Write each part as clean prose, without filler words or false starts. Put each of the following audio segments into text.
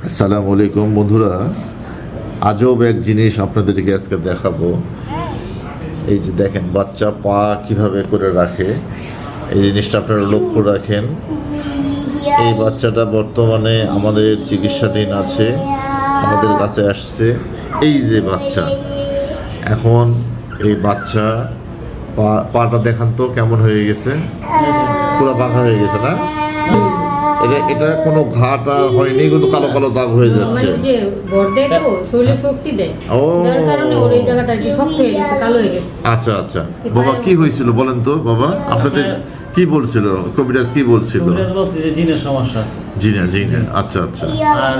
আসসালামু আলাইকুম বন্ধুরা, আজব এক জিনিস আপনাদেরকে আজকে দেখাবো। এই যে দেখেন, বাচ্চা পা কিভাবে করে রাখে, এই জিনিসটা আপনারা লক্ষ্য রাখেন। এই বাচ্চাটা বর্তমানে আমাদের চিকিৎসাধীন আছে, আমাদের কাছে আসছে। এই যে বাচ্চা, এখন এই বাচ্চা পাটা দেখান তো কেমন হয়ে গেছে, পুরো বাঁকা হয়ে গেছে না? এটা কোনো ঘাটা হয়নি, কিন্তু কালো কালো দাগ হয়ে যাচ্ছে। মানে যে ভর দেয় তো শরীরে শক্তি দেয়, যার কারণে ওর এই জায়গাটা কি শক্ত হয়ে গেছে, কালো হয়ে গেছে। আচ্ছা আচ্ছা, বাবা কি হয়েছিল বলেন তো বাবা, আপনাদের কি বলছিল কবিরাজ, কি বলছিল? কবিরাজ বলছে যে জিনের সমস্যা আছে। জিনা জিনা, আচ্ছা আচ্ছা। আর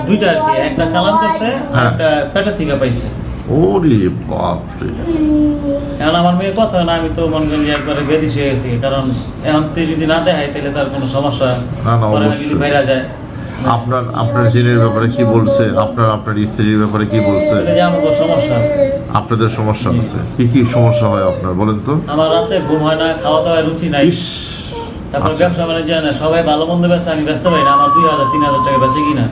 দুইটা আর কি, একটা চালান করছে আর একটা পেটা থেকে পাইছে। ওরে বাপ রে! এখন আমার মেয়ে কথা না, আমি তো মনে করি যে একবারে বেদিস হয়ে গেছি, কারণ এখন তুই যদি না দেখাই তাহলে তার কোনো সমস্যা না, পরে অবশ্যই। যদি বাইরে যায়। আপনার জিনের ব্যাপারে কি বলছে? আপনার স্ত্রীর ব্যাপারে কি বলছে? এটা যে আমার কোনো সমস্যা আছে। আপনাদের সমস্যা আছে? কি কি সমস্যা হয় আপনার বলেন তো? আমার রাতে ঘুম হয় না, খাওয়া দাওয়ায় রুচি নাই। ইস! তারপর আচ্ছা। ব্যবসা বাণিজ্য না, সবাই ভালো মন্দ ব্যবসা, আমি ব্যস্ত পাই না। আমার 2000-3000 টাকা বেঁচে কিনা,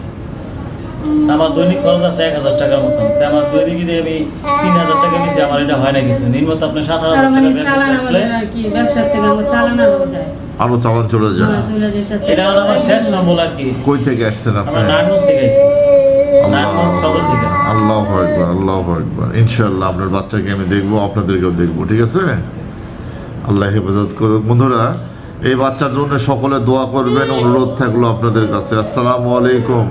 আমার দৈনিক খরচ আছে 1000 টাকার মতন। আমার দৈনিক যদি আমি 3000 টাকা নিচ্ছি, আমার এটা হয় না কিছু। নিম্নত আপনার 7000 তার টাকা মানে বেতন চালান বেচলে আমাদের আর কি ব্যবসার থেকে আমার চালান আরো যায়, আরো চালান চলে যায়। চলে যেতেছে। এটা হলো আমার শেষ সম্বল আর কি। কই থেকে আসছেন আপনি? আমরা নারায়ণগঞ্জ থেকে আসছি, নারায়ণগঞ্জ সদর থেকে। আল্লাহু আকবার, আল্লাহু আকবার। ইনশাআল্লাহ আপনার বাচ্চাকে আমি দেখবো, আপনাদেরকেও দেখবো, ঠিক আছে? আল্লাহ হেফাজত করুক। বন্ধুরা, এই বাচ্চার জন্য সকলে দোয়া করবেন, অনুরোধ থাকলো আপনাদের কাছে। আসসালামু আলাইকুম।